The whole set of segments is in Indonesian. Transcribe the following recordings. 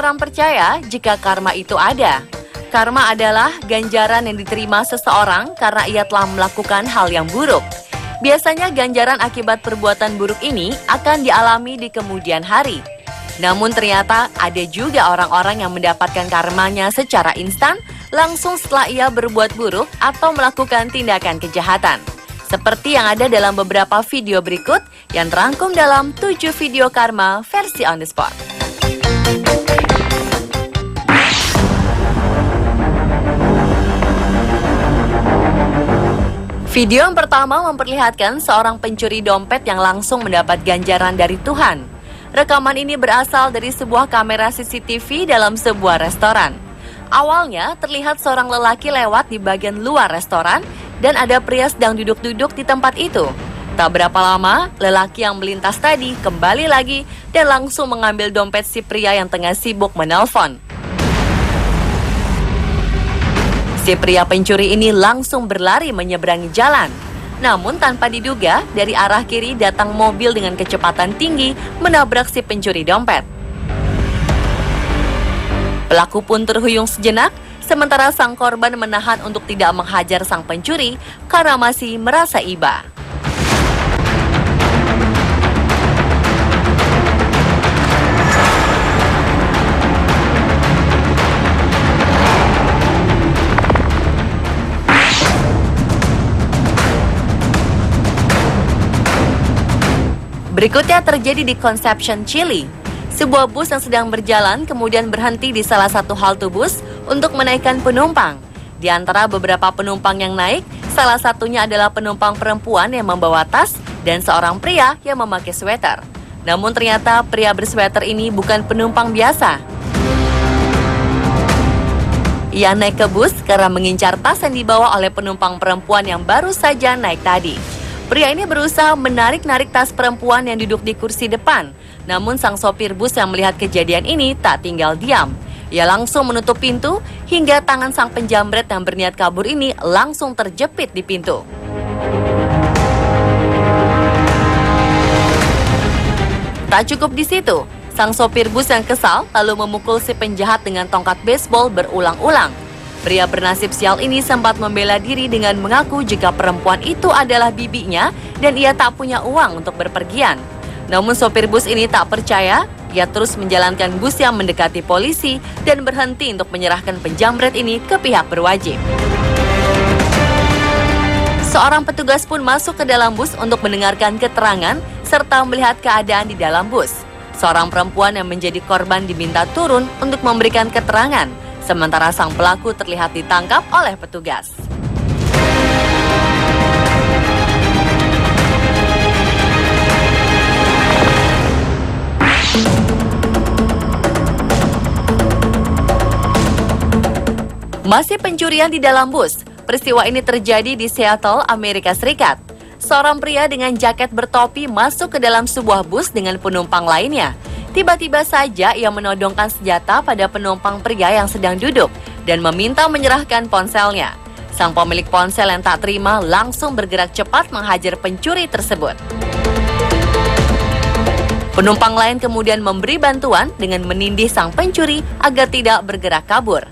Seseorang percaya jika karma itu ada. Karma adalah ganjaran yang diterima seseorang karena ia telah melakukan hal yang buruk. Biasanya ganjaran akibat perbuatan buruk ini akan dialami di kemudian hari. Namun ternyata ada juga orang-orang yang mendapatkan karmanya secara instan langsung setelah ia berbuat buruk atau melakukan tindakan kejahatan. Seperti yang ada dalam beberapa video berikut yang terangkum dalam 7 video karma versi on the spot. Video yang pertama memperlihatkan seorang pencuri dompet yang langsung mendapat ganjaran dari Tuhan. Rekaman ini berasal dari sebuah kamera CCTV dalam sebuah restoran. Awalnya terlihat seorang lelaki lewat di bagian luar restoran dan ada pria sedang duduk-duduk di tempat itu. Tak berapa lama, lelaki yang melintas tadi kembali lagi dan langsung mengambil dompet si pria yang tengah sibuk menelpon. Si pria pencuri ini langsung berlari menyeberangi jalan. Namun tanpa diduga, dari arah kiri datang mobil dengan kecepatan tinggi menabrak si pencuri dompet. Pelaku pun terhuyung sejenak, sementara sang korban menahan untuk tidak menghajar sang pencuri karena masih merasa iba. Berikutnya terjadi di Conception, Chile. Sebuah bus yang sedang berjalan kemudian berhenti di salah satu halte bus untuk menaikkan penumpang. Di antara beberapa penumpang yang naik, salah satunya adalah penumpang perempuan yang membawa tas dan seorang pria yang memakai sweater. Namun ternyata pria bersweater ini bukan penumpang biasa. Ia naik ke bus karena mengincar tas yang dibawa oleh penumpang perempuan yang baru saja naik tadi. Pria ini berusaha menarik-narik tas perempuan yang duduk di kursi depan. Namun sang sopir bus yang melihat kejadian ini tak tinggal diam. Ia langsung menutup pintu hingga tangan sang penjamret yang berniat kabur ini langsung terjepit di pintu. Tak cukup di situ, sang sopir bus yang kesal lalu memukul si penjahat dengan tongkat baseball berulang-ulang. Pria bernasib sial ini sempat membela diri dengan mengaku jika perempuan itu adalah bibinya dan ia tak punya uang untuk berpergian. Namun sopir bus ini tak percaya, ia terus menjalankan bus yang mendekati polisi dan berhenti untuk menyerahkan penjamret ini ke pihak berwajib. Seorang petugas pun masuk ke dalam bus untuk mendengarkan keterangan serta melihat keadaan di dalam bus. Seorang perempuan yang menjadi korban diminta turun untuk memberikan keterangan. Sementara sang pelaku terlihat ditangkap oleh petugas. Masih pencurian di dalam bus. Peristiwa ini terjadi di Seattle, Amerika Serikat. Seorang pria dengan jaket bertopi masuk ke dalam sebuah bus dengan penumpang lainnya. Tiba-tiba saja ia menodongkan senjata pada penumpang pria yang sedang duduk dan meminta menyerahkan ponselnya. Sang pemilik ponsel yang tak terima langsung bergerak cepat menghajar pencuri tersebut. Penumpang lain kemudian memberi bantuan dengan menindih sang pencuri agar tidak bergerak kabur.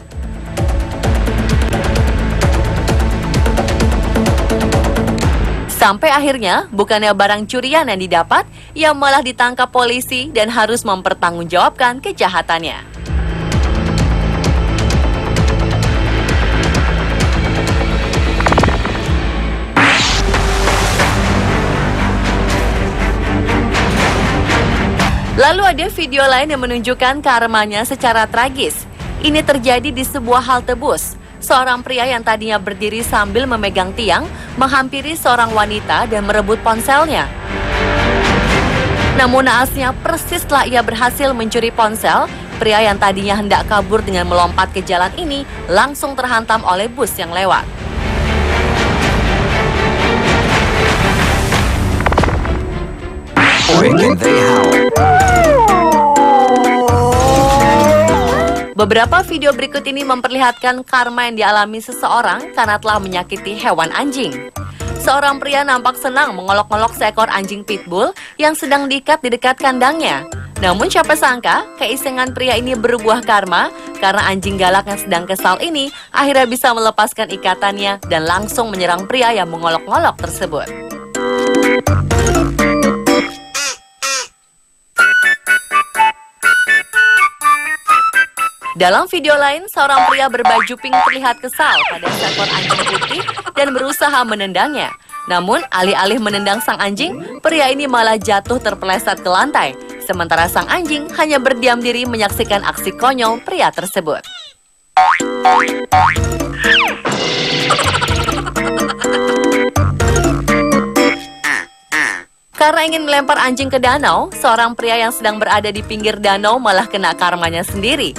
Sampai akhirnya, bukannya barang curian yang didapat, ia malah ditangkap polisi dan harus mempertanggungjawabkan kejahatannya. Lalu ada video lain yang menunjukkan karmanya secara tragis. Ini terjadi di sebuah halte bus. Seorang pria yang tadinya berdiri sambil memegang tiang menghampiri seorang wanita dan merebut ponselnya. Namun naasnya persis setelah ia berhasil mencuri ponsel, pria yang tadinya hendak kabur dengan melompat ke jalan ini langsung terhantam oleh bus yang lewat. Beberapa video berikut ini memperlihatkan karma yang dialami seseorang karena telah menyakiti hewan anjing. Seorang pria nampak senang mengolok-olok seekor anjing pitbull yang sedang diikat di dekat kandangnya. Namun siapa sangka, keisengan pria ini berbuah karma karena anjing galak yang sedang kesal ini akhirnya bisa melepaskan ikatannya dan langsung menyerang pria yang mengolok-ngolok tersebut. Dalam video lain, seorang pria berbaju pink terlihat kesal pada seekor anjing putih dan berusaha menendangnya. Namun, alih-alih menendang sang anjing, pria ini malah jatuh terpeleset ke lantai. Sementara sang anjing hanya berdiam diri menyaksikan aksi konyol pria tersebut. Karena ingin melempar anjing ke danau, seorang pria yang sedang berada di pinggir danau malah kena karmanya sendiri.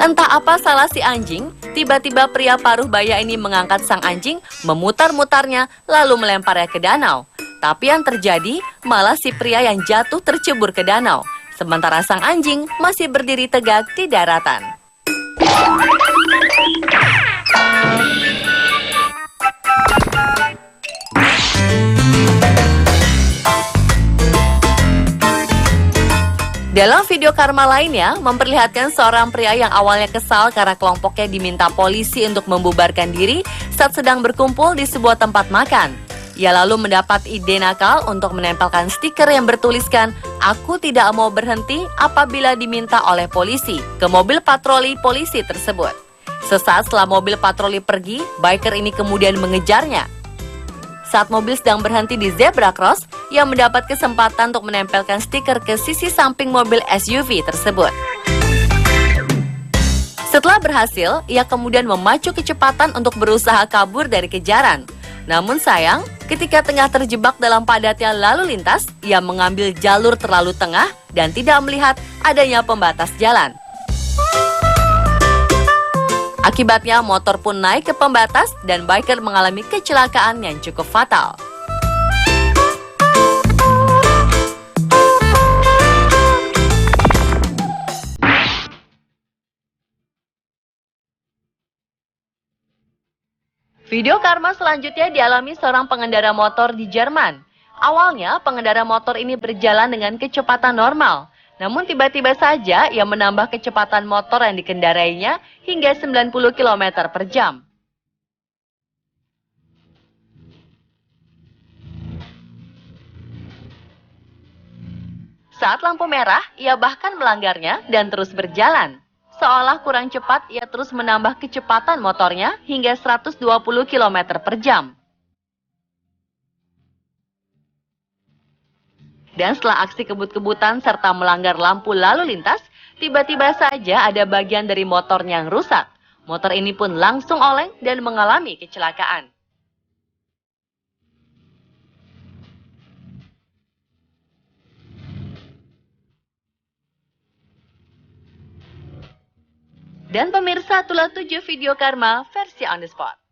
Entah apa salah si anjing, tiba-tiba pria paruh baya ini mengangkat sang anjing, memutar-mutarnya, lalu melemparnya ke danau. Tapi yang terjadi, malah si pria yang jatuh tercebur ke danau. Sementara sang anjing masih berdiri tegak di daratan. Dalam video karma lainnya, memperlihatkan seorang pria yang awalnya kesal karena kelompoknya diminta polisi untuk membubarkan diri saat sedang berkumpul di sebuah tempat makan. Ia lalu mendapat ide nakal untuk menempelkan stiker yang bertuliskan, "Aku tidak mau berhenti apabila diminta oleh polisi," ke mobil patroli polisi tersebut. Sesaat setelah mobil patroli pergi, biker ini kemudian mengejarnya. Saat mobil sedang berhenti di zebra cross, ia mendapat kesempatan untuk menempelkan stiker ke sisi samping mobil SUV tersebut. Setelah berhasil, ia kemudian memacu kecepatan untuk berusaha kabur dari kejaran. Namun sayang, ketika tengah terjebak dalam padatnya lalu lintas, ia mengambil jalur terlalu tengah dan tidak melihat adanya pembatas jalan. Akibatnya motor pun naik ke pembatas dan biker mengalami kecelakaan yang cukup fatal. Video karma selanjutnya dialami seorang pengendara motor di Jerman. Awalnya, pengendara motor ini berjalan dengan kecepatan normal. Namun tiba-tiba saja ia menambah kecepatan motor yang dikendarainya hingga 90 km per jam. Saat lampu merah, ia bahkan melanggarnya dan terus berjalan. Seolah kurang cepat, ia terus menambah kecepatan motornya hingga 120 km per jam. Dan setelah aksi kebut-kebutan serta melanggar lampu lalu lintas, tiba-tiba saja ada bagian dari motornya yang rusak. Motor ini pun langsung oleng dan mengalami kecelakaan. Dan pemirsa, itulah 7 video karma versi on the spot.